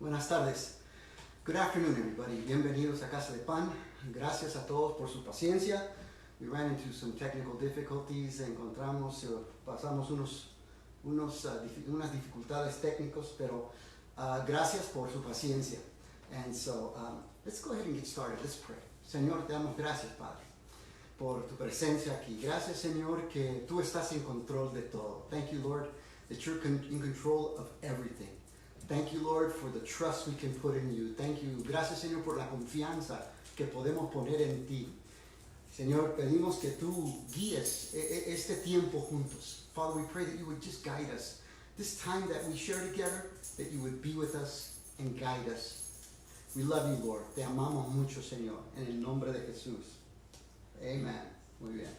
Buenas tardes. Good afternoon, everybody. Bienvenidos a Casa de Pan. Gracias a todos por su paciencia. We ran into some technical difficulties. Pasamos unas dificultades técnicas, pero gracias por su paciencia. And so, let's go ahead and get started. Let's pray. Señor, te damos gracias, Padre, por tu presencia aquí. Gracias, Señor, que tú estás en control de todo. Thank you, Lord, that you're in control of everything. Thank you, Lord, for the trust we can put in you. Thank you. Gracias, Señor, por la confianza que podemos poner en ti. Señor, pedimos que tú guíes este tiempo juntos. Father, we pray that you would just guide us. This time that we share together, that you would be with us and guide us. We love you, Lord. Te amamos mucho, Señor, en el nombre de Jesús. Amen. Muy bien.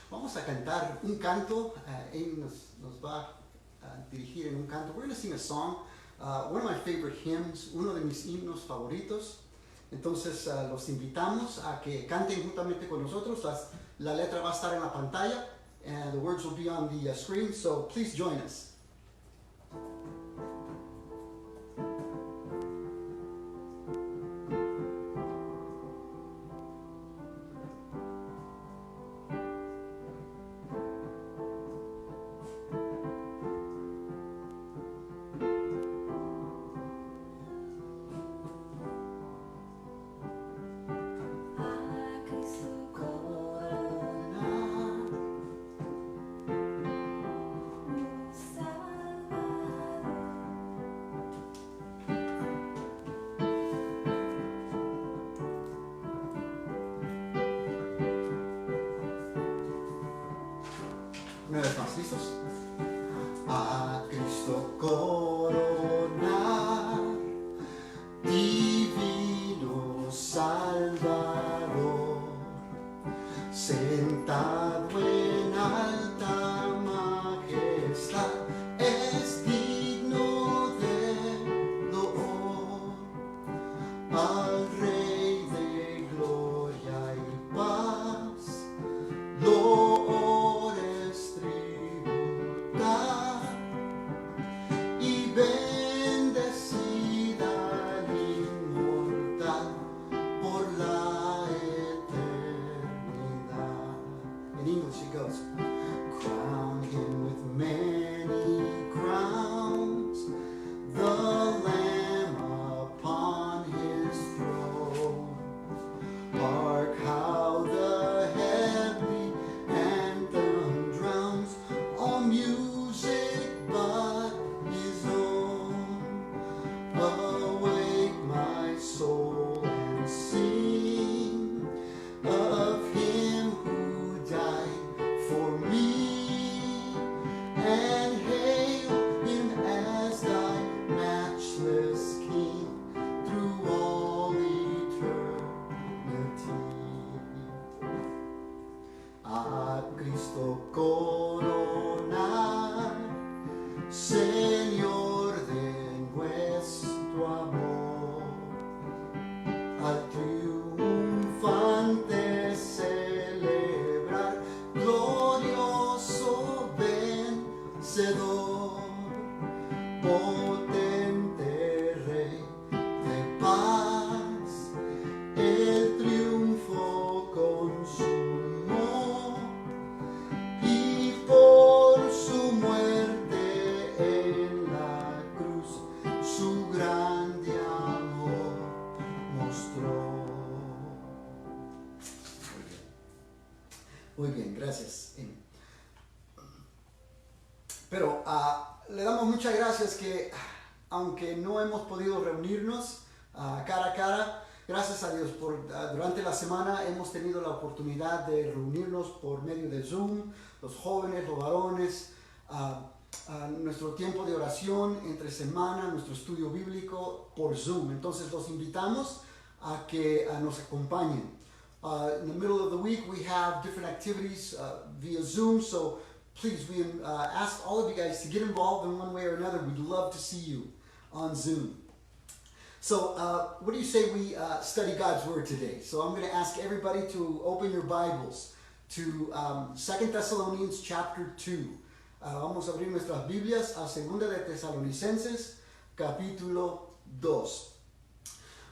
Vamos a cantar un canto. Amy nos va a dirigir en un canto. We're going to sing a song. One of my favorite hymns, uno de mis himnos favoritos. Entonces los invitamos a que canten juntamente con nosotros. La letra va a estar en la pantalla and the words will be on the screen, so please join us. Una vez más, ¿listos? A Cristo coronar, divino Salvador, sentado en alta majestad, es digno de loor, al Rey de gloria y paz, y bendecida al inmortal por la eternidad. In English it goes, crown him with many crowns, the Lamb upon his throne. Hark how the heavenly anthem drowns all music but his own. Awake my soul and sing of him who died for me, and hail him as thy matchless King through all eternity. A Cristo coronar, Señor de nuestro amor, al triunfante celebrar, glorioso vencedor, potente Rey de paz, el triunfo consumó, y por su muerte en la cruz su grande amor mostró. Muy bien, gracias. Pero le damos muchas gracias que aunque no hemos podido reunirnos cara a cara, gracias a Dios durante la semana hemos tenido la oportunidad de reunirnos por medio de Zoom, los jóvenes, los varones, nuestro tiempo de oración entre semana, nuestro estudio bíblico por Zoom. Entonces los invitamos a que nos acompañen. In the middle of the week we have different activities via Zoom, so please we ask all of you guys to get involved in one way or another. We'd love to see you on Zoom. So what do you say we study God's Word today? So I'm going to ask everybody to open your Bibles to 2 Thessalonians chapter 2. Vamos a abrir nuestras Biblias a 2 de Tesalonicenses capítulo 2.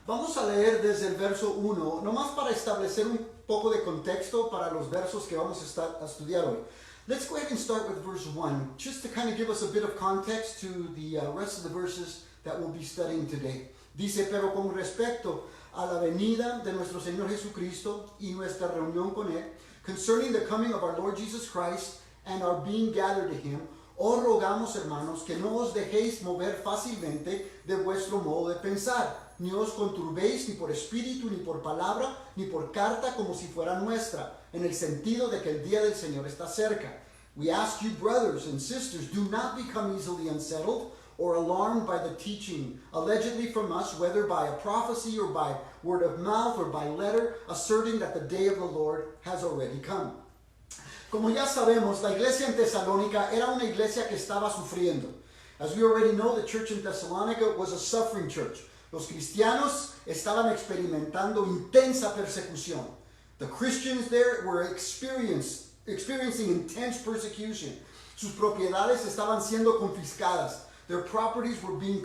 Vamos a leer desde el verso 1, nomás para establecer un poco de contexto para los versos que vamos a estudiar hoy. Let's go ahead and start with verse 1, just to kind of give us a bit of context to the rest of the verses that we'll be studying today. Dice, pero con respecto a la venida de nuestro Señor Jesucristo y nuestra reunión con Él, concerning the coming of our Lord Jesus Christ and our being gathered to Him, os rogamos, hermanos, que no os dejéis mover fácilmente de vuestro modo de pensar, ni os conturbéis ni por espíritu, ni por palabra, ni por carta como si fuera nuestra, en el sentido de que el día del Señor está cerca. We ask you, brothers and sisters, do not become easily unsettled or alarmed by the teaching, allegedly from us, whether by a prophecy or by word of mouth or by letter, asserting that the day of the Lord has already come. Como ya sabemos, la iglesia en Tesalónica era una iglesia que estaba sufriendo. As we already know, the church in Thessalonica was a suffering church. Los cristianos estaban experimentando intensa persecución. The Christians there were experiencing intense persecution. Sus propiedades estaban siendo confiscadas. Their properties were being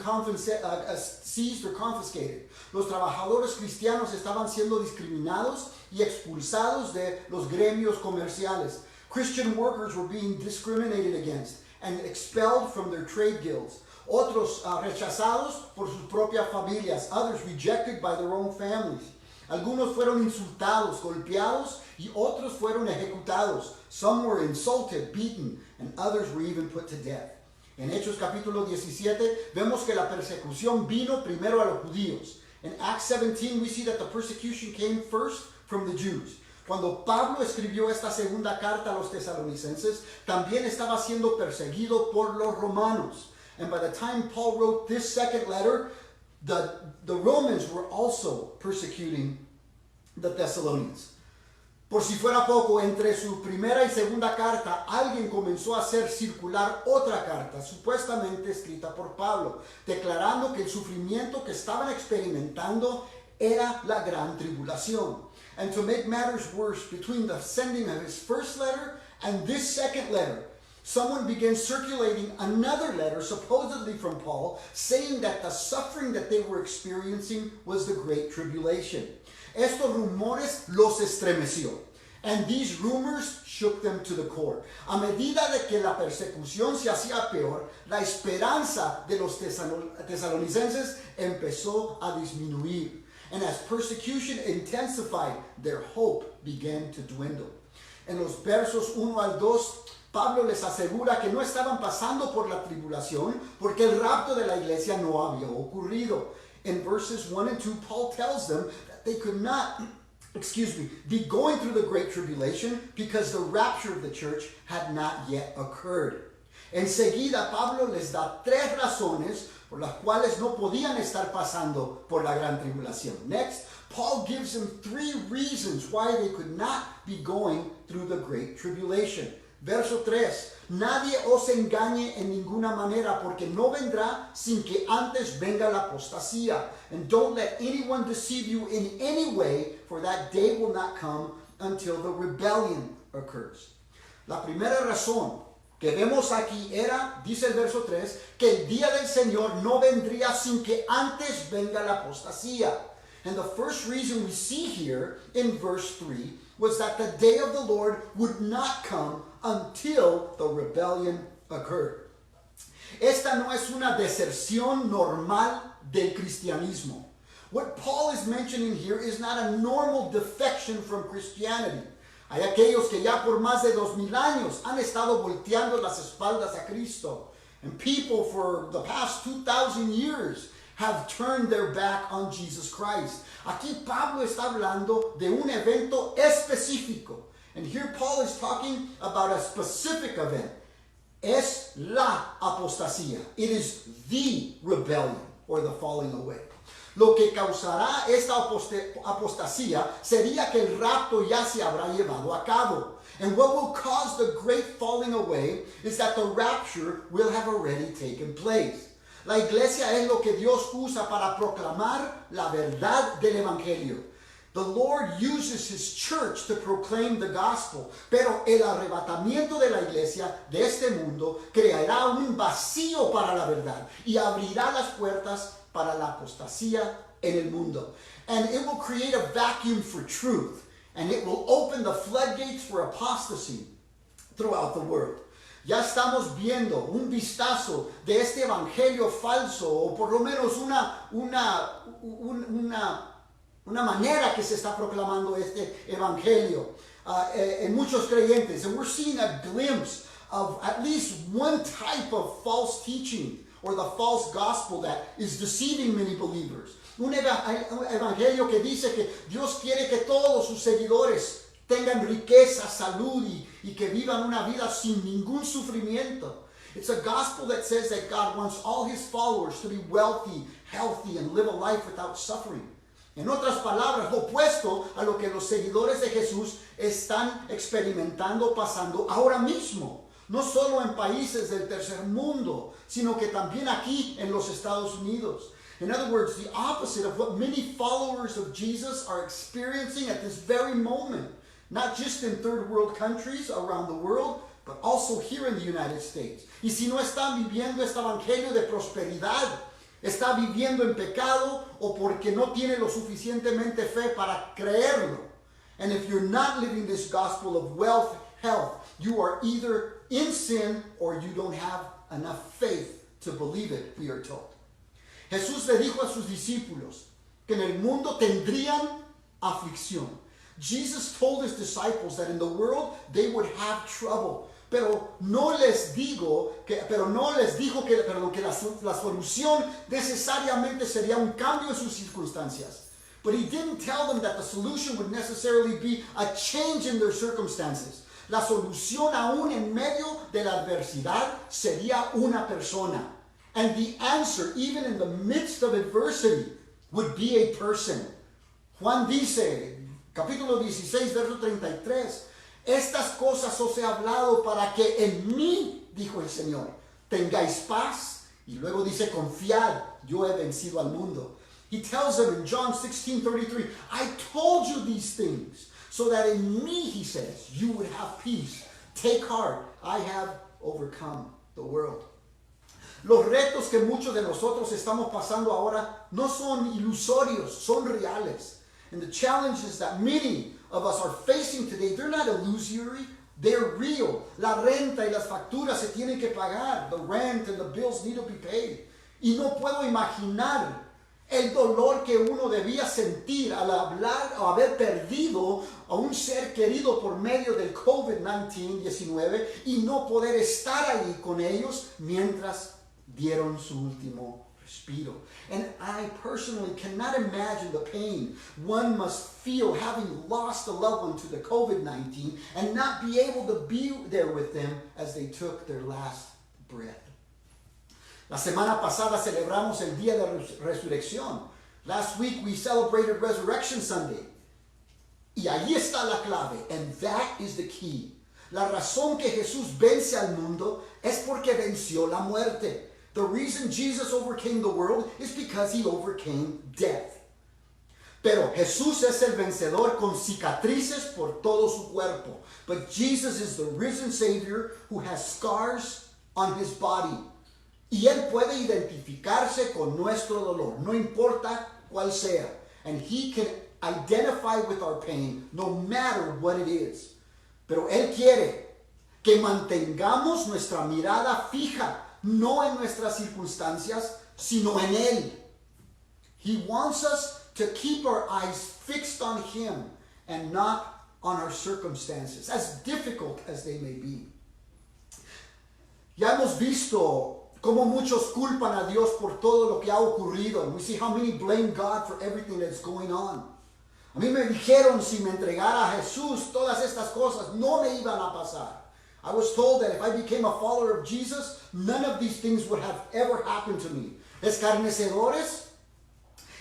seized or confiscated. Los trabajadores cristianos estaban siendo discriminados y expulsados de los gremios comerciales. Christian workers were being discriminated against and expelled from their trade guilds. Otros rechazados por sus propias familias. Others rejected by their own families. Algunos fueron insultados, golpeados, y otros fueron ejecutados. Some were insulted, beaten, and others were even put to death. En Hechos capítulo 17 vemos que la persecución vino primero a los judíos. In Acts 17 we see that the persecution came first from the Jews. Cuando Pablo escribió esta segunda carta a los tesalonicenses, también estaba siendo perseguido por los romanos. And by the time Paul wrote this second letter, the Romans were also persecuting the Thessalonians. Por si fuera poco, entre su primera y segunda carta, alguien comenzó a hacer circular otra carta, supuestamente escrita por Pablo, declarando que el sufrimiento que estaban experimentando era la gran tribulación. And to make matters worse, between the sending of his first letter and this second letter, someone began circulating another letter, supposedly from Paul, saying that the suffering that they were experiencing was the Great Tribulation. Estos rumores los estremeció. And these rumors shook them to the core. A medida de que la persecución se hacía peor, la esperanza de los tesalonicenses empezó a disminuir. And as persecution intensified, their hope began to dwindle. En los versos 1 al 2, Pablo les asegura que no estaban pasando por la tribulación porque el rapto de la iglesia no había ocurrido. In verses 1 and 2, Paul tells them that they could not, be going through the great tribulation because the rapture of the church had not yet occurred. Enseguida, Pablo les da tres razones por las cuales no podían estar pasando por la gran tribulación. Next, Paul gives them three reasons why they could not be going through the great tribulation. Verso 3, nadie os engañe en ninguna manera, porque no vendrá sin que antes venga la apostasía. And don't let anyone deceive you in any way, for that day will not come until the rebellion occurs. La primera razón que vemos aquí era, dice el verso 3, que el día del Señor no vendría sin que antes venga la apostasía. And the first reason we see here in verse 3 was that the day of the Lord would not come until the rebellion occurred. Esta no es una deserción normal del cristianismo. What Paul is mentioning here is not a normal defection from Christianity. Hay aquellos que ya por más de 2000 años han estado volteando las espaldas a Cristo. And people for the past 2,000 years have turned their back on Jesus Christ. Aquí Pablo está hablando de un evento específico. And here Paul is talking about a specific event. Es la apostasía. It is the rebellion or the falling away. Lo que causará esta apostasía sería que el rapto ya se habrá llevado a cabo. And what will cause the great falling away is that the rapture will have already taken place. La iglesia es lo que Dios usa para proclamar la verdad del evangelio. The Lord uses his church to proclaim the gospel, pero el arrebatamiento de la iglesia de este mundo creará un vacío para la verdad y abrirá las puertas para la apostasía en el mundo. And it will create a vacuum for truth. And it will open the floodgates for apostasy throughout the world. Ya estamos viendo un vistazo de este evangelio falso, o por lo menos una manera que se está proclamando este evangelio en muchos creyentes. And we're seeing a glimpse of at least one type of false teaching or the false gospel that is deceiving many believers. Un evangelio que dice que Dios quiere que todos sus seguidores tengan riqueza, salud y que vivan una vida sin ningún sufrimiento. It's a gospel that says that God wants all his followers to be wealthy, healthy, and live a life without suffering. En otras palabras, lo opuesto a lo que los seguidores de Jesús están experimentando, pasando ahora mismo. No solo en países del tercer mundo, sino que también aquí en los Estados Unidos. In other words, the opposite of what many followers of Jesus are experiencing at this very moment. Not just in third world countries around the world, but also here in the United States. Y si no están viviendo este evangelio de prosperidad, está viviendo en pecado o porque no tiene lo suficientemente fe para creerlo. And if you're not living this gospel of wealth, health, you are either in sin or you don't have enough faith to believe it, we are told. Jesús le dijo a sus discípulos que en el mundo tendrían aflicción. Jesus told his disciples that in the world they would have trouble. Pero no les dijo que la solución necesariamente sería un cambio en sus circunstancias. But he didn't tell them that the solution would necessarily be a change in their circumstances. La solución aún en medio de la adversidad sería una persona. And the answer, even in the midst of adversity, would be a person. Juan dice, capítulo 16, verso 33, estas cosas os he hablado para que en mí, dijo el Señor, tengáis paz. Y luego dice, confiad, yo he vencido al mundo. He tells them in John 16:33, I told you these things, so that in me, he says, you would have peace. Take heart, I have overcome the world. Los retos que muchos de nosotros estamos pasando ahora no son ilusorios, son reales. And the challenges that many of us are facing today, they're not illusory, they're real. La renta y las facturas se tienen que pagar. The rent and the bills need to be paid. Y no puedo imaginar el dolor que uno debía sentir al hablar o haber perdido a un ser querido por medio del COVID-19 y no poder estar ahí con ellos mientras dieron su último respiro. And I personally cannot imagine the pain one must feel having lost a loved one to the COVID-19 and not be able to be there with them as they took their last breath. La semana pasada celebramos el Día de Resurrección. Last week we celebrated Resurrection Sunday. Y ahí está la clave, and that is the key. La razón que Jesús vence al mundo es porque venció la muerte. The reason Jesus overcame the world is because he overcame death. Pero Jesús es el vencedor con cicatrices por todo su cuerpo. But Jesus is the risen Savior who has scars on his body. Y él puede identificarse con nuestro dolor, no importa cuál sea. And he can identify with our pain, no matter what it is. Pero él quiere que mantengamos nuestra mirada fija, no en nuestras circunstancias, sino en él. He wants us to keep our eyes fixed on him and not on our circumstances, as difficult as they may be. Ya hemos visto cómo muchos culpan a Dios por todo lo que ha ocurrido. We see how many blame God for everything that's going on. A mí me dijeron si me entregara a Jesús, todas estas cosas no me iban a pasar. I was told that if I became a follower of Jesus, none of these things would have ever happened to me. Escarnecedores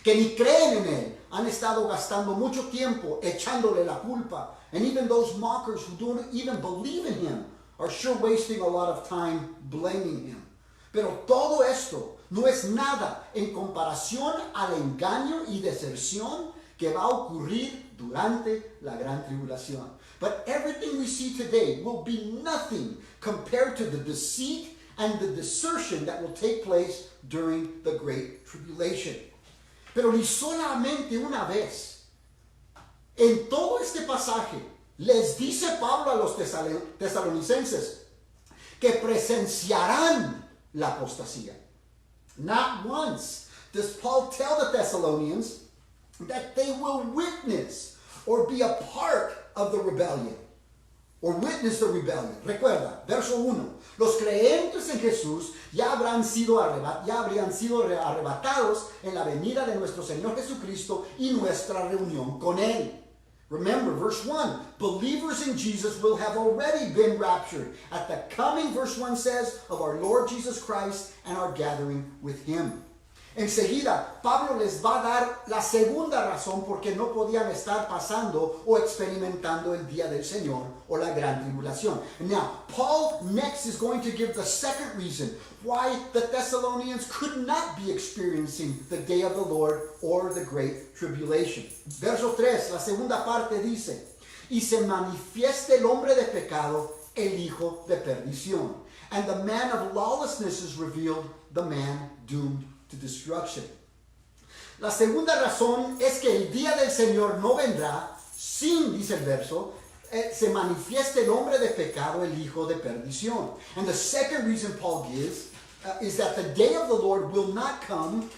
que ni creen en él han estado gastando mucho tiempo echándole la culpa. And even those mockers who don't even believe in him are sure wasting a lot of time blaming him. Pero todo esto no es nada en comparación al engaño y deserción que va a ocurrir durante la gran tribulación. But everything we see today will be nothing compared to the deceit and the desertion that will take place during the Great Tribulation. Pero ni solamente una vez. En todo este pasaje les dice Pablo a los tesalonicenses que presenciarán la apostasía. Not once does Paul tell the Thessalonians that they will witness or be a part of the rebellion. Or witness the rebellion. Recuerda, verso 1. Los creyentes en Jesús ya habrían sido arrebatados en la venida de nuestro Señor Jesucristo y nuestra reunión con Él. Remember, verse 1, believers in Jesus will have already been raptured at the coming, verse 1 says, of our Lord Jesus Christ and our gathering with Him. Enseguida, Pablo les va a dar la segunda razón por qué no podían estar pasando o experimentando el día del Señor o la gran tribulación. Now, Paul next is going to give the second reason why the Thessalonians could not be experiencing the day of the Lord or the great tribulation. Verso 3, la segunda parte dice, y se manifieste el hombre de pecado, el hijo de perdición. And the man of lawlessness is revealed, the man doomed to destruction. La segunda razón es que el día del Señor no vendrá sin, dice el verso, se manifieste el hombre de pecado, el hijo de perdición. And the second reason Paul gives is that the day of the Lord will not come,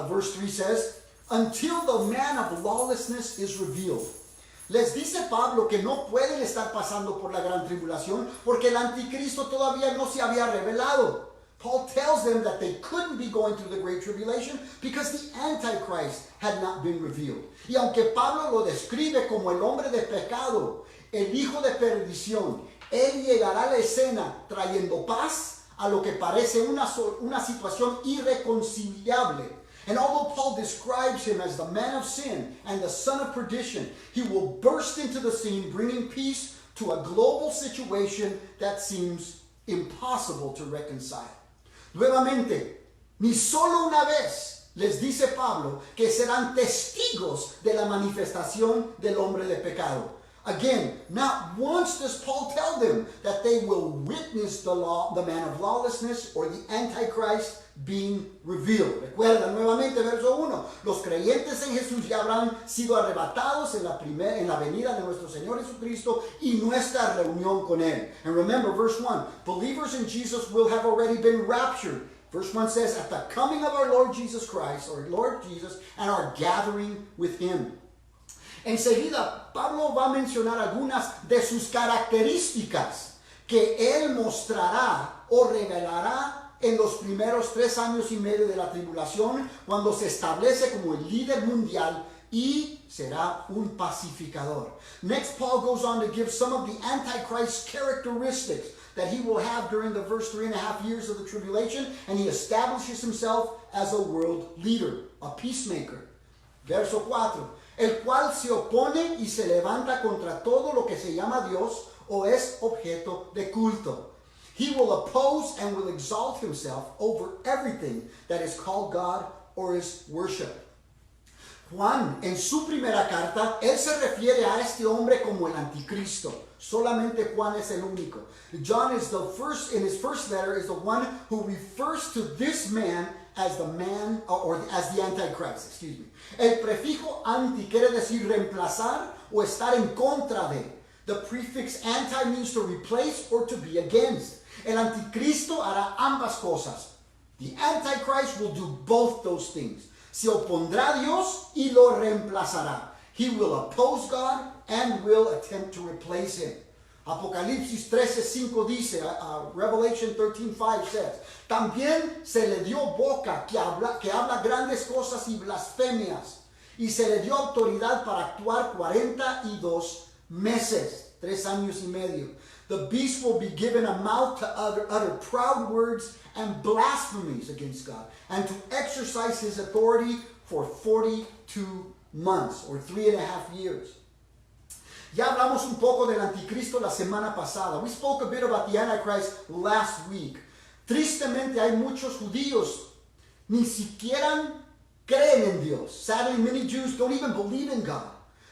verse 3 says, until the man of lawlessness is revealed. Les dice Pablo que no pueden estar pasando por la gran tribulación porque el anticristo todavía no se había revelado. Paul tells them that they couldn't be going through the Great Tribulation because the Antichrist had not been revealed. Y aunque Pablo lo describe como el hombre de pecado, el hijo de perdición, él llegará a la escena trayendo paz a lo que parece una situación irreconciliable. And although Paul describes him as the man of sin and the son of perdition, he will burst into the scene bringing peace to a global situation that seems impossible to reconcile. Nuevamente, ni solo una vez les dice Pablo que serán testigos de la manifestación del hombre de pecado. Again, not once does Paul tell them that they will witness the man of lawlessness or the Antichrist being revealed. Recuerda nuevamente verso 1. Los creyentes en Jesús ya habrán sido arrebatados en la venida de nuestro Señor Jesucristo y nuestra reunión con Él. And remember verse 1. Believers in Jesus will have already been raptured. Verse 1 says, at the coming of our Lord Jesus Christ, or Lord Jesus, and our gathering with Him. Enseguida, Pablo va a mencionar algunas de sus características que Él mostrará o revelará en los primeros 3 años y medio de la tribulación, cuando se establece como el líder mundial y será un pacificador. Next, Paul goes on to give some of the Antichrist characteristics that he will have during the first 3.5 years of the tribulation, and he establishes himself as a world leader, a peacemaker. Verso 4, el cual se opone y se levanta contra todo lo que se llama Dios o es objeto de culto. He will oppose and will exalt himself over everything that is called God or is worship. Juan, en su primera carta, él se refiere a este hombre como el anticristo. Solamente Juan es el único. John is the first, in his first letter, is the one who refers to this man as the man, or as the Antichrist, excuse me. El prefijo anti quiere decir reemplazar o estar en contra de. The prefix anti means to replace or to be against. El anticristo hará ambas cosas. The Antichrist will do both those things. Se opondrá a Dios y lo reemplazará. He will oppose God and will attempt to replace Him. Apocalipsis 13:5 dice, Revelation 13:5 says, también se le dio boca que habla grandes cosas y blasfemias, y se le dio autoridad para actuar 42 meses, 3 años y medio. The beast will be given a mouth to utter proud words and blasphemies against God, and to exercise his authority for 42 months, or 3.5 years. Ya hablamos un poco del anticristo la semana pasada. We spoke a bit about the Antichrist last week. Tristemente hay muchos judíos ni siquiera creen en Dios. Sadly, many Jews don't even believe in God.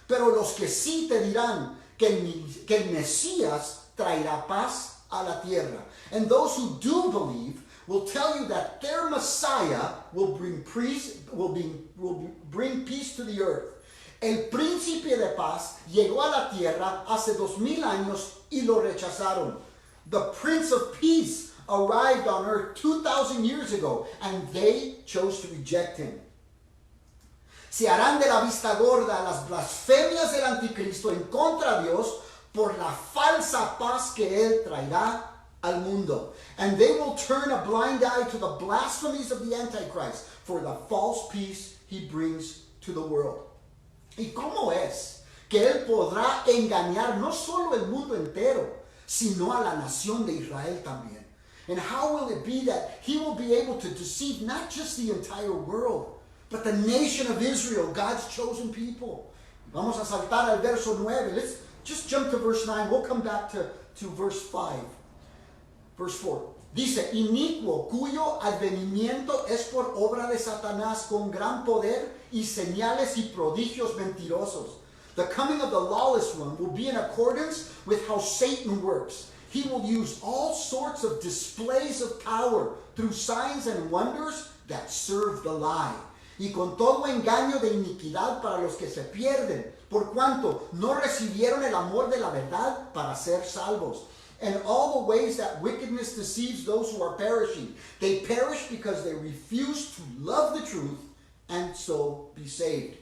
Pero los que sí te dirán que el Mesías traerá paz, a la tierra. And those who do believe will tell you that their Messiah will bring peace to the earth. El príncipe de paz llegó a la tierra hace 2000 años y lo rechazaron. The Prince of Peace arrived on earth 2,000 years ago and they chose to reject him. Se harán de la vista gorda las blasfemias del anticristo en contra de Dios por la falsa paz que él traerá al mundo. And they will turn a blind eye to the blasphemies of the Antichrist for the false peace he brings to the world. ¿Y cómo es que él podrá engañar no solo el mundo entero, sino a la nación de Israel también? And how will it be that he will be able to deceive not just the entire world, but the nation of Israel, God's chosen people? Vamos a saltar al verso 9. Let's just jump to verse 9. We'll come back to verse 5. Verse 4. Dice, inicuo, cuyo advenimiento es por obra de Satanás con gran poder y señales y prodigios mentirosos. The coming of the lawless one will be in accordance with how Satan works. He will use all sorts of displays of power through signs and wonders that serve the lie. Y con todo engaño de iniquidad para los que se pierden, por cuanto no recibieron el amor de la verdad para ser salvos. And all the ways that wickedness deceives those who are perishing. They perish because they refuse to love the truth and so be saved.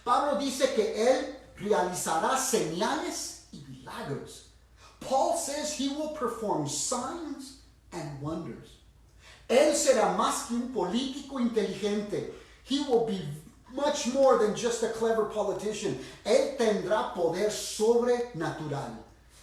Pablo dice que él realizará señales y milagros. Paul says he will perform signs and wonders. Él será más que un político inteligente. He will be much more than just a clever politician. Él tendrá poder sobrenatural.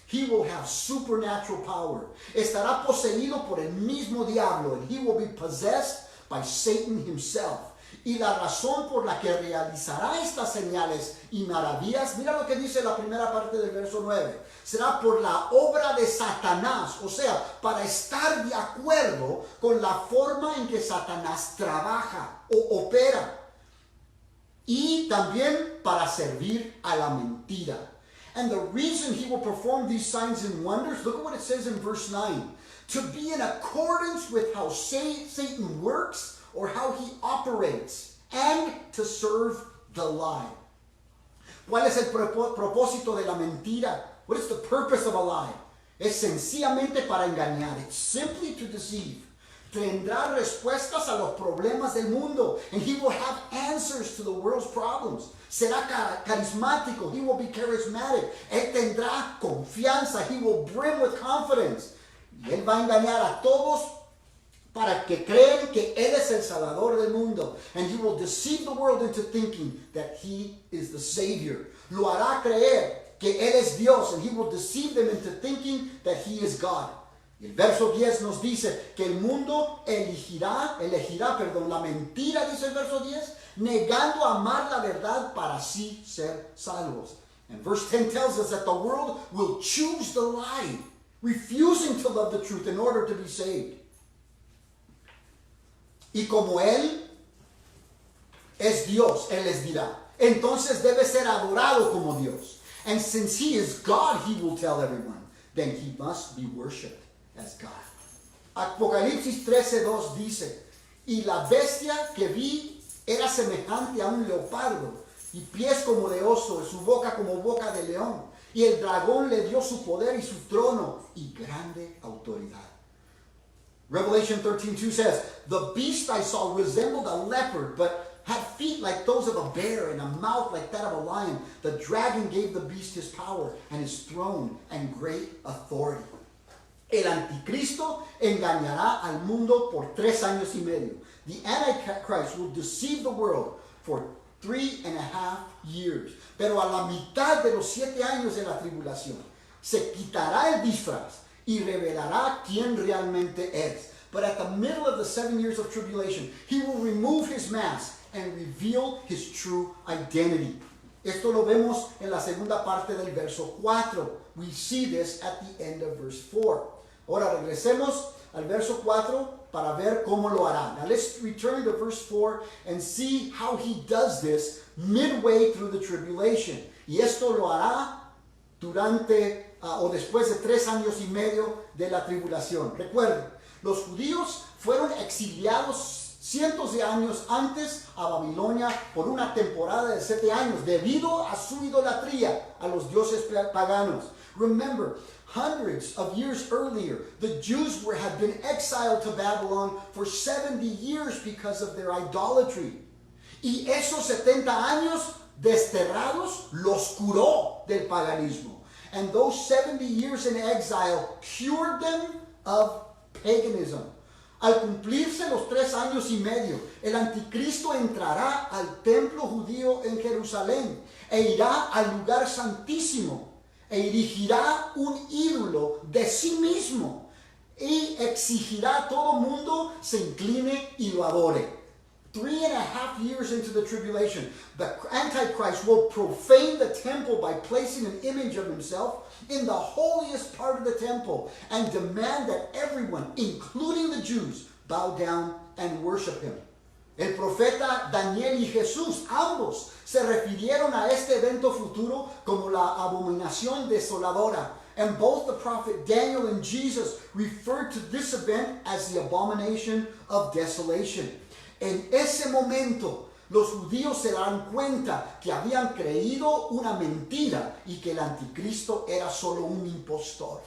He will have supernatural power. Estará poseído por el mismo diablo, and he will be possessed by Satan himself. Y la razón por la que realizará estas señales y maravillas, mira lo que dice la primera parte del verso 9, será por la obra de Satanás, o sea, para estar de acuerdo con la forma en que Satanás trabaja o opera. Y también para servir a la mentira. And the reason he will perform these signs and wonders, look at what it says in verse 9. To be in accordance with how Satan works or how he operates, and to serve the lie. ¿Cuál es el propósito de la mentira? What is the purpose of a lie? Es sencillamente para engañar. It's simply to deceive. Tendrá respuestas a los problemas del mundo, and he will have answers to the world's problems. Será carismático. He will be charismatic. Él tendrá confianza. He will brim with confidence. Y él va a engañar a todos para que crean que él es el salvador del mundo. And he will deceive the world into thinking that he is the Savior. Lo hará creer que él es Dios, and he will deceive them into thinking that he is God. Y el verso 10 nos dice que el mundo elegirá la mentira, dice el verso 10, negando amar la verdad para así ser salvos. And verse 10 tells us that the world will choose the lie, refusing to love the truth in order to be saved. Y como él es Dios, él les dirá, entonces debe ser adorado como Dios. And since he is God, he will tell everyone, then he must be worshipped as God. Apocalipsis 13:2 dice, y la bestia que vi era semejante a un leopardo, y pies como de oso, y su boca como boca de león. Y el dragón le dio su poder y su trono y grande autoridad. Revelation 13:2 says, the beast I saw resembled a leopard, but had feet like those of a bear and a mouth like that of a lion. The dragon gave the beast his power and his throne and great authority. El anticristo engañará al mundo por 3 años y medio. The Antichrist will deceive the world for 3.5 years. Pero a la mitad de los 7 años de la tribulación, se quitará el disfraz y revelará quién realmente es. But at the middle of the 7 years of tribulation, he will remove his mask and reveal his true identity. Esto lo vemos en la segunda parte del verso 4. We see this at the end of verse 4. Ahora regresemos al verso 4 para ver cómo lo hará. Now let's return to verse 4 and see how he does this midway through the tribulation. Y esto lo hará durante o después de 3 años y medio de la tribulación. Recuerden, los judíos fueron exiliados cientos de años antes a Babilonia por una temporada de 7 años debido a su idolatría a los dioses paganos. Remember, hundreds of years earlier, the Jews had been exiled to Babylon for 70 years because of their idolatry. Y esos 70 años desterrados los curó del paganismo. And those 70 years in exile cured them of paganism. Al cumplirse los 3 años y medio, el anticristo entrará al templo judío en Jerusalén e irá al lugar santísimo e erigirá un ídolo de sí mismo y exigirá a todo mundo se incline y lo adore. 3.5 years into the tribulation, the Antichrist will profane the temple by placing an image of himself in the holiest part of the temple and demand that everyone, including the Jews, bow down and worship him. El profeta Daniel y Jesús, ambos, se refirieron a este evento futuro como la abominación desoladora. And both the prophet Daniel and Jesus referred to this event as the abomination of desolation. En ese momento, los judíos se dan cuenta que habían creído una mentira y que el anticristo era solo un impostor.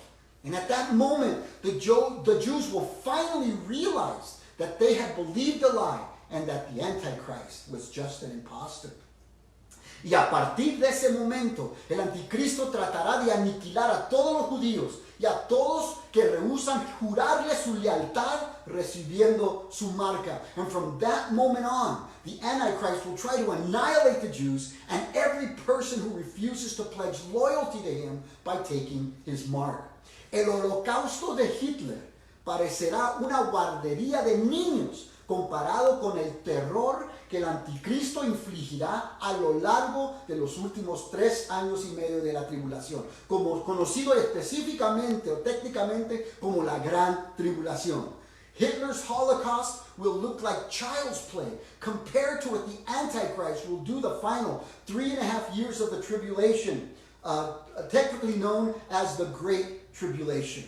And at that moment, the Jews will finally realize that they had believed a lie and that the Antichrist was just an impostor. Y a partir de ese momento, el anticristo tratará de aniquilar a todos los judíos y a todos que rehúsan jurarle su lealtad recibiendo su marca. And from that moment on, the Antichrist will try to annihilate the Jews and every person who refuses to pledge loyalty to him by taking his mark. El holocausto de Hitler parecerá una guardería de niños comparado con el terror que el anticristo infligirá a lo largo de los últimos 3 años y medio de la tribulación, como conocido específicamente o técnicamente como la gran tribulación. Hitler's Holocaust will look like child's play compared to what the Antichrist will do the final 3.5 years of the tribulation, technically known as the Great Tribulation.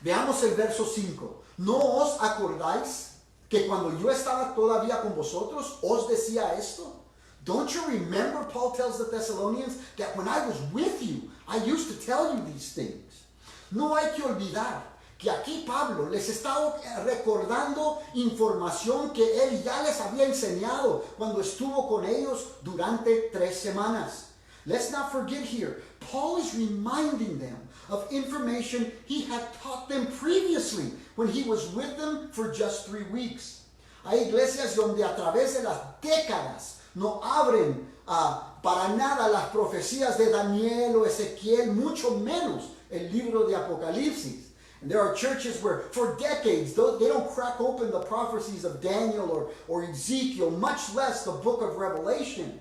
Veamos el verso 5. ¿No os acordáis que cuando yo estaba todavía con vosotros, os decía esto? Don't you remember, Paul tells the Thessalonians, that when I was with you, I used to tell you these things. No hay que olvidar que aquí Pablo les está recordando información que él ya les había enseñado cuando estuvo con ellos durante 3 semanas. Let's not forget here, Paul is reminding them of information he had taught them previously when he was with them for just 3 weeks. Hay iglesias donde a través de las décadas no abren para nada las profecías de Daniel o Ezequiel, mucho menos el libro de Apocalipsis. And there are churches where for decades they don't crack open the prophecies of Daniel or Ezekiel, much less the book of Revelation.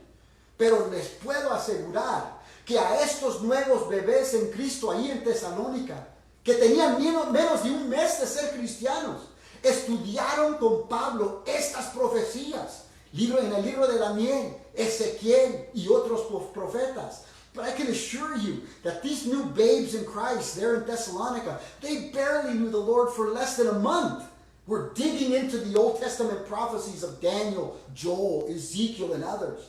Pero les puedo asegurar que a estos nuevos bebés en Cristo ahí en Tesalónica, que tenían menos de un mes de ser cristianos, estudiaron con Pablo estas profecías, en el libro de Daniel, Ezequiel y otros profetas. But I can assure you that these new babes in Christ there in Thessalonica, they barely knew the Lord for less than a month. We're digging into the Old Testament prophecies of Daniel, Joel, Ezekiel, and others.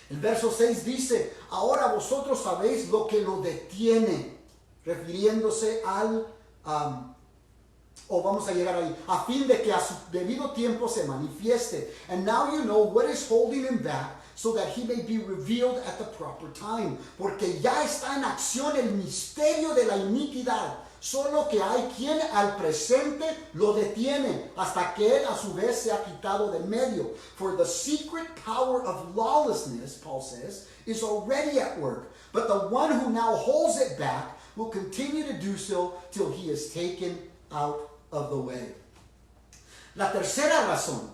El verso 6 dice, ahora vosotros sabéis lo que lo detiene, refiriéndose vamos a llegar ahí, a fin de que a su debido tiempo se manifieste. And now you know what is holding him back, so that he may be revealed at the proper time. Porque ya está en acción el misterio de la iniquidad, solo que hay quien al presente lo detiene, hasta que él a su vez se ha quitado de medio. For the secret power of lawlessness, Paul says, is already at work, but the one who now holds it back will continue to do so till he is taken out of the way. La tercera razón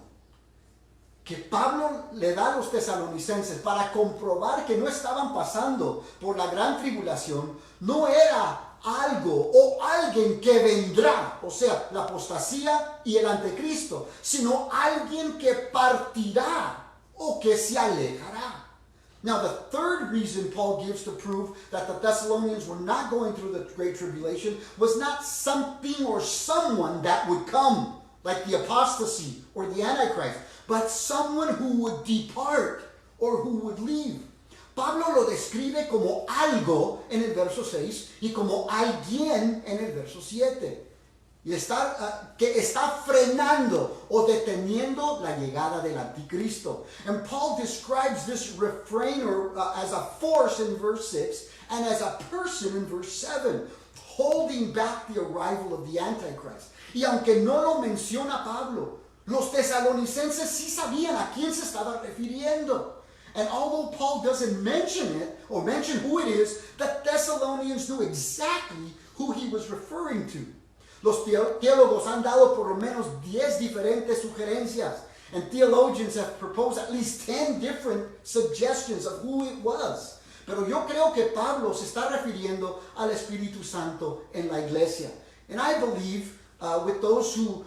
que Pablo le da a los tesalonicenses para comprobar que no estaban pasando por la gran tribulación no era algo o alguien que vendrá, o sea, la apostasía y el anticristo, sino alguien que partirá o que se alejará. Now, the third reason Paul gives to prove that the Thessalonians were not going through the Great Tribulation was not something or someone that would come, like the apostasy or the Antichrist, but someone who would depart or who would leave. Pablo lo describe como algo en el verso 6 y como alguien en el verso 7. Y que está frenando o deteniendo la llegada del anticristo. And Paul describes this refrainer as a force in verse 6 and as a person in verse 7, holding back the arrival of the Antichrist. Y aunque no lo menciona Pablo, los tesalonicenses sí sabían a quién se estaba refiriendo. And although Paul doesn't mention it or mention who it is, the Thessalonians knew exactly who he was referring to. Los teólogos han dado por lo menos 10 diferentes sugerencias, and theologians have proposed at least 10 different suggestions of who it was. Pero yo creo que Pablo se está refiriendo al Espíritu Santo en la iglesia. And I believe with those who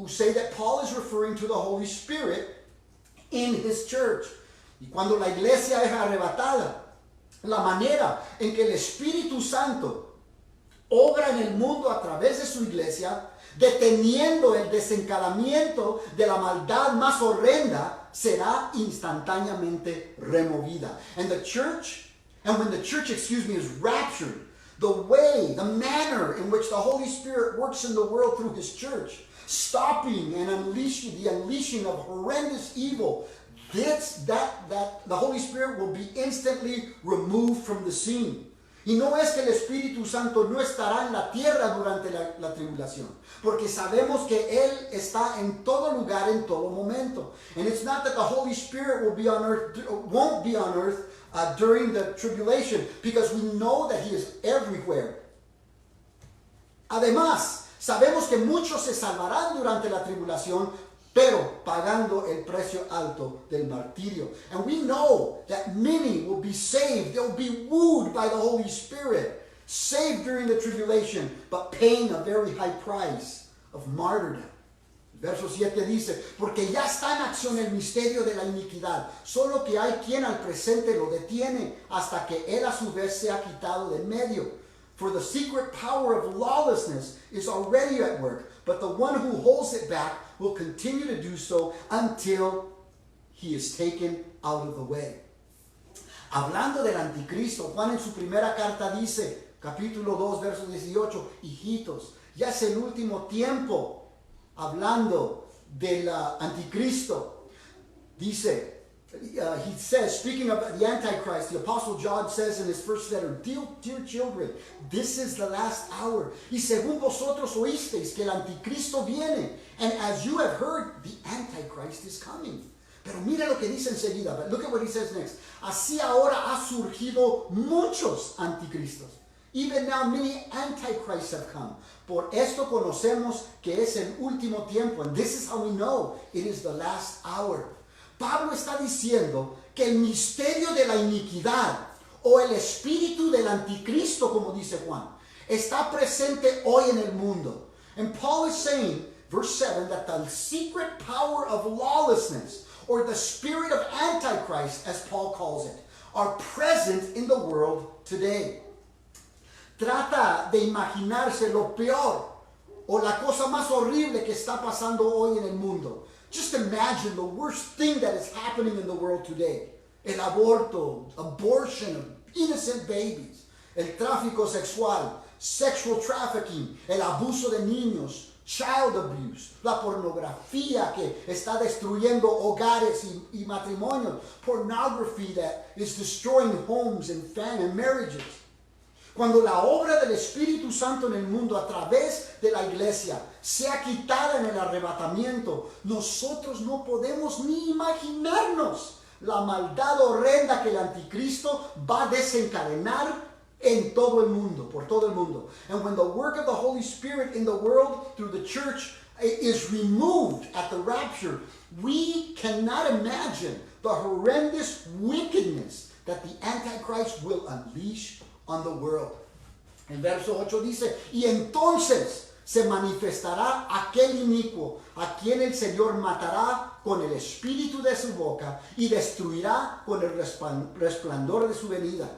say that Paul is referring to the Holy Spirit in his church. Y cuando la iglesia es arrebatada, la manera en que el Espíritu Santo obra en el mundo a través de su iglesia, deteniendo el desencadenamiento de la maldad más horrenda, será instantáneamente removida. And when the church is raptured, the manner in which the Holy Spirit works in the world through his church, stopping and the unleashing of horrendous evil, that the Holy Spirit will be instantly removed from the scene. Y no es que el Espíritu Santo no estará en la tierra durante la tribulación, porque sabemos que Él está en todo lugar, en todo momento. And it's not that the Holy Spirit won't be on earth during the tribulation, because we know that He is everywhere. Además, sabemos que muchos se salvarán durante la tribulación, pero pagando el precio alto del martirio. And we know that many will be saved. They'll be wooed by the Holy Spirit, saved during the tribulation, but paying a very high price of martyrdom. Verso 7 dice, porque ya está en acción el misterio de la iniquidad, solo que hay quien al presente lo detiene, hasta que él a su vez sea quitado de medio. For the secret power of lawlessness is already at work, but the one who holds it back will continue to do so until he is taken out of the way. Hablando del anticristo, Juan en su primera carta dice, capítulo 2, verso 18, hijitos, ya es el último tiempo. Hablando del anticristo, dice, he says, speaking of the Antichrist, the Apostle John says in his first letter, dear children, this is the last hour. Y según vosotros oísteis que el anticristo viene, and as you have heard, the Antichrist is coming. Pero mira lo que dice enseguida, but look at what he says next. Así ahora ha surgido muchos anticristos. Even now many antichrists have come. Por esto conocemos que es el último tiempo, and this is how we know it is the last hour. Pablo está diciendo que el misterio de la iniquidad o el espíritu del anticristo, como dice Juan, está presente hoy en el mundo. And Paul is saying, verse 7, that the secret power of lawlessness, or the spirit of Antichrist, as Paul calls it, are present in the world today. Trata de imaginarse lo peor o la cosa más horrible que está pasando hoy en el mundo. Just imagine the worst thing that is happening in the world today. El aborto, abortion of innocent babies, el tráfico sexual, sexual trafficking, el abuso de niños, child abuse, la pornografía que está destruyendo hogares y matrimonios, pornography that is destroying homes and marriages. Cuando la obra del Espíritu Santo en el mundo a través de la iglesia sea quitada en el arrebatamiento, nosotros no podemos ni imaginarnos la maldad horrenda que el anticristo va a desencadenar en todo el mundo, por todo el mundo. And when the work of the Holy Spirit in the world through the church is removed at the rapture, we cannot imagine the horrendous wickedness that the Antichrist will unleash on the world. El verso 8 dice, y entonces se manifestará aquel inicuo, a quien el Señor matará con el espíritu de su boca y destruirá con el resplandor de su venida.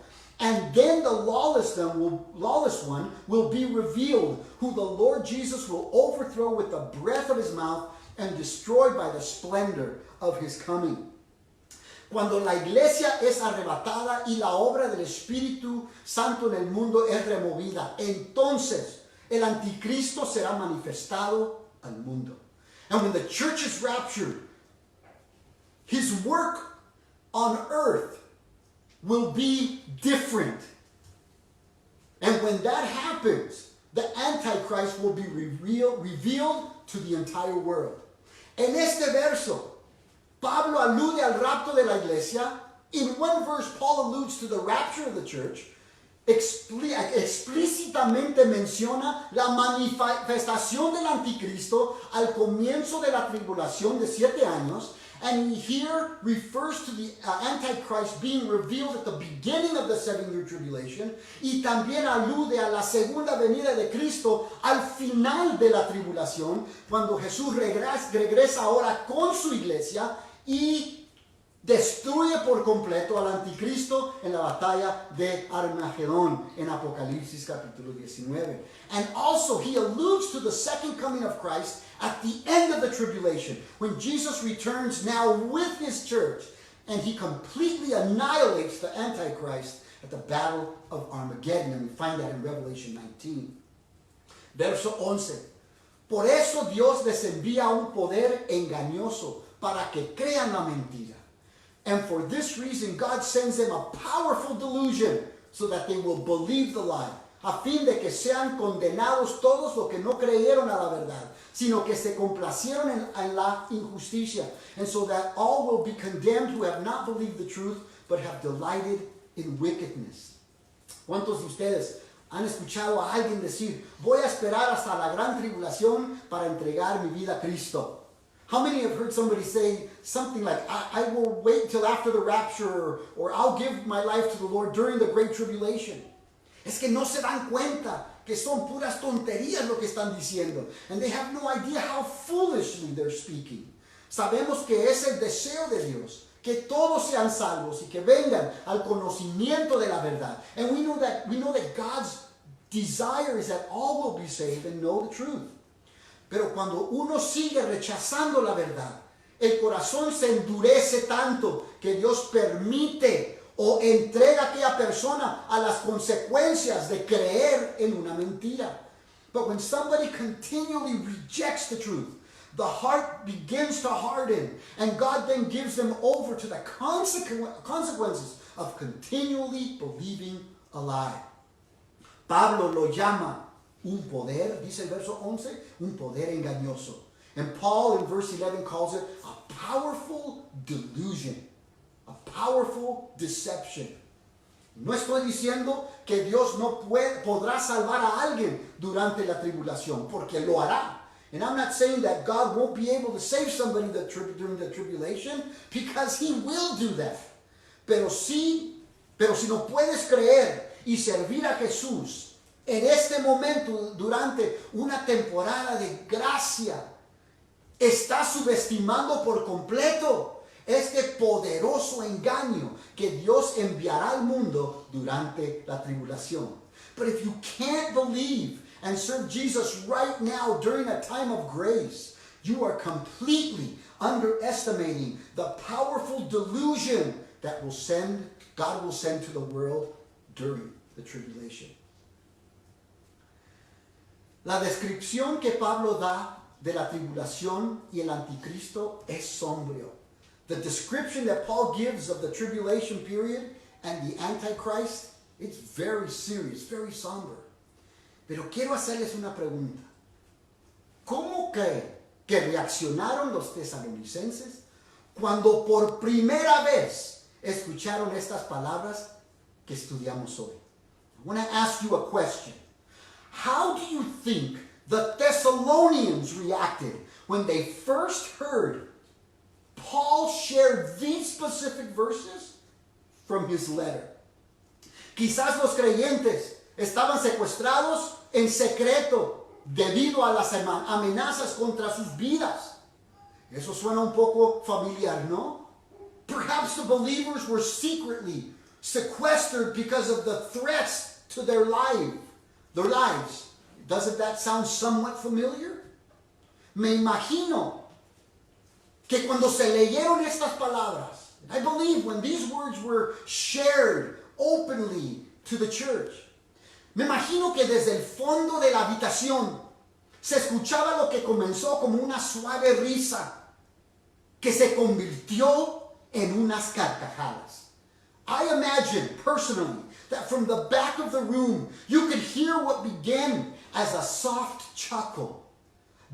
And then the lawless one will be revealed, who the Lord Jesus will overthrow with the breath of his mouth and destroy by the splendor of his coming. Cuando la iglesia es arrebatada y la obra del Espíritu Santo en el mundo es removida, entonces el anticristo será manifestado al mundo. And when the church is raptured, his work on earth will be different. And when that happens, the Antichrist will be revealed to the entire world. En este verso, Pablo alude al rapto de la iglesia. In one verse, Paul alludes to the rapture of the church. Explícitamente menciona la manifestación del anticristo al comienzo de la tribulación de 7 años. And here refers to the Antichrist being revealed at the beginning of the 7-year tribulation. Y también alude a la segunda venida de Cristo al final de la tribulación, cuando Jesús regresa ahora con su iglesia y destruye por completo al anticristo en la batalla de Armagedón en Apocalipsis capítulo 19. And also he alludes to the second coming of Christ at the end of the tribulation, when Jesus returns now with his church and he completely annihilates the Antichrist at the battle of Armageddon. And we find that in Revelation 19. Verso 11. Por eso Dios les envía un poder engañoso para que crean la mentira. And for this reason, God sends them a powerful delusion so that they will believe the lie, a fin de que sean condenados todos los que no creyeron a la verdad, sino que se complacieron en la injusticia, and so that all will be condemned who have not believed the truth, but have delighted in wickedness. ¿Cuántos de ustedes han escuchado a alguien decir, voy a esperar hasta la gran tribulación para entregar mi vida a Cristo? How many have heard somebody say something like, I will wait till after the rapture, or I'll give my life to the Lord during the great tribulation? Es que no se dan cuenta que son puras tonterías lo que están diciendo. And they have no idea how foolishly they're speaking. Sabemos que es el deseo de Dios, que todos sean salvos y que vengan al conocimiento de la verdad. And we know that God's desire is that all will be saved and know the truth. Pero cuando uno sigue rechazando la verdad, el corazón se endurece tanto que Dios permite o entrega a aquella persona a las consecuencias de creer en una mentira. But when somebody continually rejects the truth, the heart begins to harden, and God then gives them over to the consequences of continually believing a lie. Pablo lo llama un poder, dice el verso 11, un poder engañoso. And Paul in verse 11 calls it a powerful delusion, a powerful deception. No estoy diciendo que Dios no podrá salvar a alguien durante la tribulación, porque lo hará. And I'm not saying that God won't be able to save somebody during the tribulation, because he will do that. Pero si no puedes creer y servir a Jesús en este momento, durante una temporada de gracia, está subestimando por completo este poderoso engaño que Dios enviará al mundo durante la tribulación. But if you can't believe and serve Jesus right now during a time of grace, you are completely underestimating the powerful delusion that God will send to the world during the tribulation. La descripción que Pablo da de la tribulación y el anticristo es sombrío. The description that Paul gives of the tribulation period and the Antichrist, it's very serious, very somber. Pero quiero hacerles una pregunta. ¿Cómo creen que reaccionaron los tesalonicenses cuando por primera vez escucharon estas palabras que estudiamos hoy? I want to ask you a question. How do you think the Thessalonians reacted when they first heard Paul share these specific verses from his letter? Quizás los creyentes estaban secuestrados en secreto debido a las amenazas contra sus vidas. Eso suena un poco familiar, ¿no? Perhaps the believers were secretly sequestered because of the threats to their lives. Doesn't that sound somewhat familiar? Me imagino que cuando se leyeron estas palabras, I believe when these words were shared openly to the church, me imagino que desde el fondo de la habitación se escuchaba lo que comenzó como una suave risa que se convirtió en unas carcajadas. I imagine personally that from the back of the room you could hear what began as a soft chuckle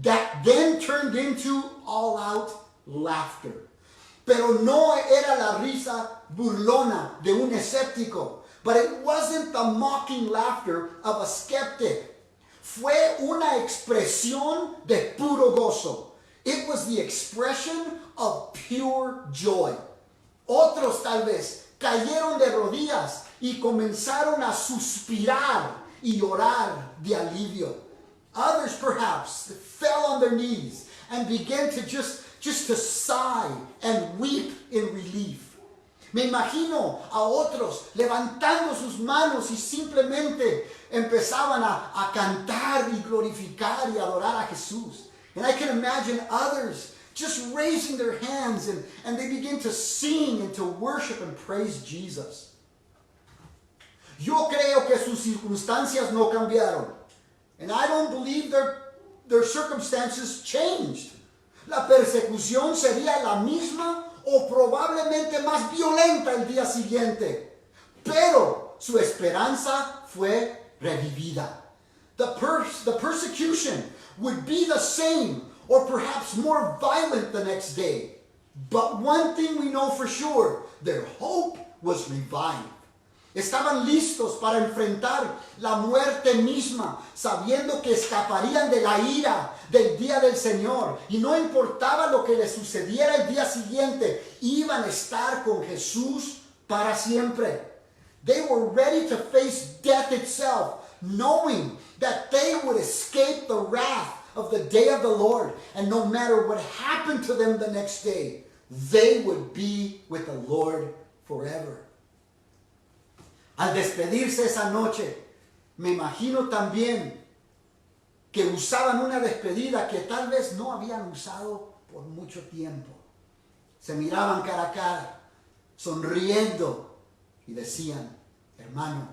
that then turned into all-out laughter. Pero no era la risa burlona de un escéptico, but it wasn't the mocking laughter of a skeptic. Fue una expresión de puro gozo. It was the expression of pure joy. Otros tal vez cayeron de rodillas y comenzaron a suspirar y orar de alivio. Others perhaps fell on their knees and began to just to sigh and weep in relief. Me imagino a otros levantando sus manos y simplemente empezaban a cantar y glorificar y adorar a Jesús. And I can imagine others just raising their hands and they begin to sing and to worship and praise Jesus. Yo creo que sus circunstancias no cambiaron. And I don't believe their circumstances changed. La persecución sería la misma o probablemente más violenta el día siguiente. Pero su esperanza fue revivida. The persecution would be the same or perhaps more violent the next day. But one thing we know for sure, their hope was revived. Estaban listos para enfrentar la muerte misma, sabiendo que escaparían de la ira del día del Señor. Y no importaba lo que les sucediera el día siguiente, iban a estar con Jesús para siempre. They were ready to face death itself, knowing that they would escape the wrath of the day of the Lord. And no matter what happened to them the next day, they would be with the Lord forever. Al despedirse esa noche, me imagino también que usaban una despedida que tal vez no habían usado por mucho tiempo. Se miraban cara a cara, sonriendo y decían, hermano,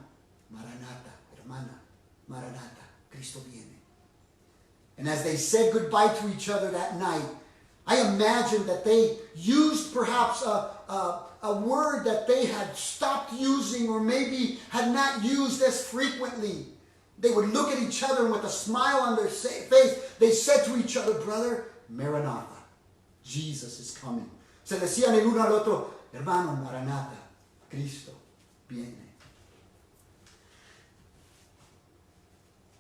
Maranata, hermana, Maranata, Cristo viene. And as they said goodbye to each other that night, I imagine that they used perhaps a word that they had stopped using or maybe had not used as frequently. They would look at each other and with a smile on their face, they said to each other, brother, Maranatha, Jesus is coming. Se decían el uno al otro, hermano, Maranatha, Cristo viene.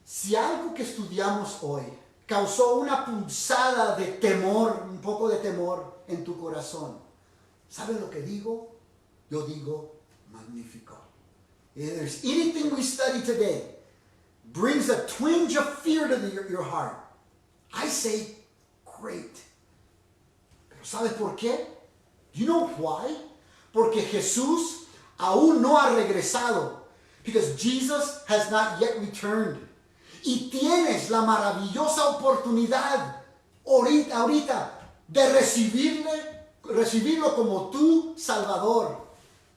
Si algo que estudiamos hoy causó una pulsada de temor, un poco de temor en tu corazón, ¿saben lo que digo? Yo digo, magnífico. If there's anything we study today brings a twinge of fear to your heart, I say, great. Pero ¿sabes por qué? You know why? Porque Jesús aún no ha regresado. Because Jesus has not yet returned. Y tienes la maravillosa oportunidad ahorita de recibirlo como tu Salvador.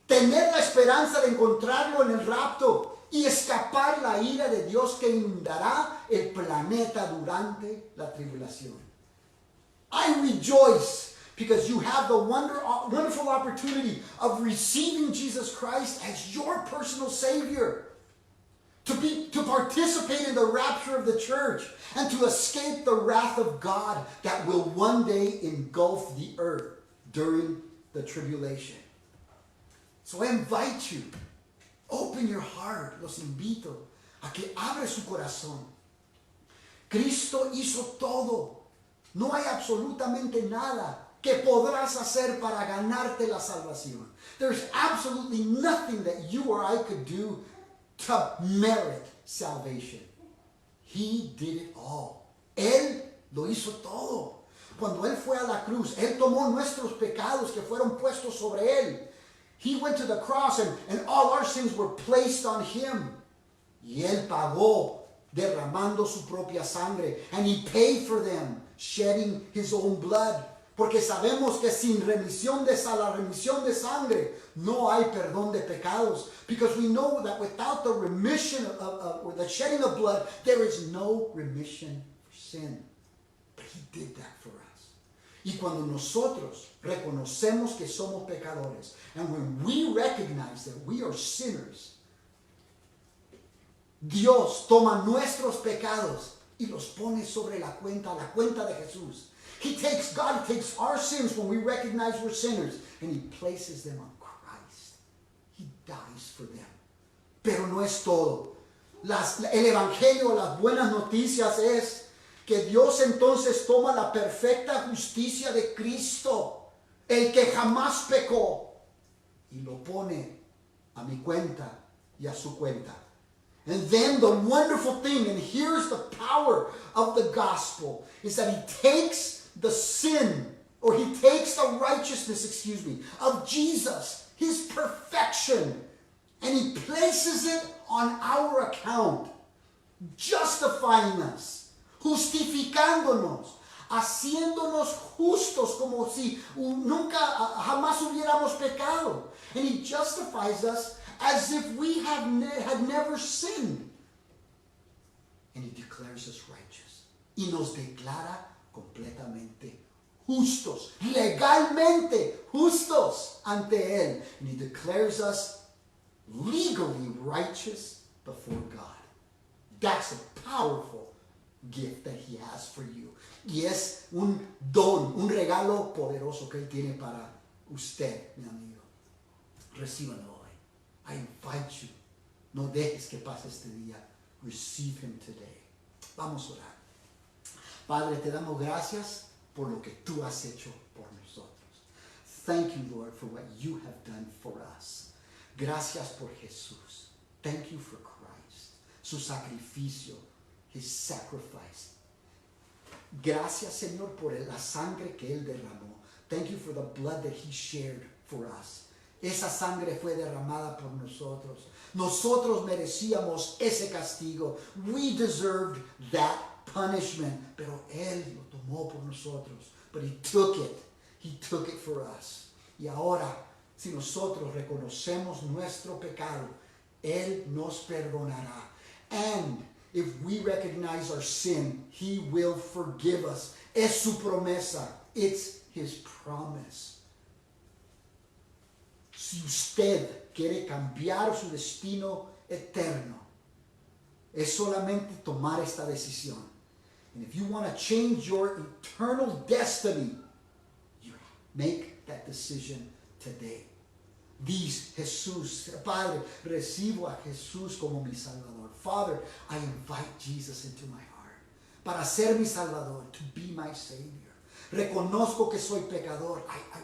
Tener la esperanza de encontrarlo en el rapto y escapar la ira de Dios que inundará el planeta durante la tribulación. I rejoice because you have the wonderful opportunity of receiving Jesus Christ as your personal Savior. To participate in the rapture of the church and to escape the wrath of God that will one day engulf the earth during the tribulation. So I invite you, open your heart, los invito a que abre su corazón. Cristo hizo todo. No hay absolutamente nada que podrás hacer para ganarte la salvación. There's absolutely nothing that you or I could do to merit salvation. He did it all. Él lo hizo todo. Cuando Él fue a la cruz, Él tomó nuestros pecados que fueron puestos sobre Él. He went to the cross and all our sins were placed on Him. Y Él pagó derramando su propia sangre. And He paid for them, shedding His own blood. Porque sabemos que sin remisión de la remisión de sangre no hay perdón de pecados. Because we know that without the remission or the shedding of blood, there is no remission for sin. But He did that for us. Y cuando nosotros reconocemos que somos pecadores, and when we recognize that we are sinners, Dios toma nuestros pecados y los pone sobre la cuenta de Jesús. God takes our sins when we recognize we're sinners, and He places them on Christ. He dies for them. Pero no es todo. El Evangelio, las buenas noticias es que Dios entonces toma la perfecta justicia de Cristo, el que jamás pecó, y lo pone a mi cuenta y a su cuenta. And then the wonderful thing, and here's the power of the gospel, is that He takes the sin, or He takes the righteousness, of Jesus, His perfection, and He places it on our account, justifying us, justificándonos, haciéndonos justos como si jamás hubiéramos pecado. And He justifies us as if we had never sinned. And He declares us righteous. Y nos declara completamente justos, legalmente justos ante Él. And He declares us legally righteous before God. That's a powerful gift that He has for you. Y es un don, un regalo poderoso que Él tiene para usted, mi amigo. Recíbalo hoy. I invite you. No dejes que pase este día. Receive Him today. Vamos a orar. Padre, te damos gracias por lo que tú has hecho por nosotros. Thank you, Lord, for what you have done for us. Gracias por Jesús. Thank you for Christ. Su sacrificio, His sacrifice. Gracias, Señor, por la sangre que Él derramó. Thank you for the blood that He shared for us. Esa sangre fue derramada por nosotros. Nosotros merecíamos ese castigo. We deserved that punishment. Pero Él lo tomó por nosotros. But He took it. He took it for us. Y ahora, si nosotros reconocemos nuestro pecado, Él nos perdonará. And if we recognize our sin, He will forgive us. Es su promesa. It's His promise. Si usted quiere cambiar su destino eterno, es solamente tomar esta decisión. And if you want to change your eternal destiny, you make that decision today. Dice Jesús, Padre, recibo a Jesús como mi Salvador. Father, I invite Jesus into my heart para ser mi Salvador, to be my Savior. Reconozco que soy pecador. I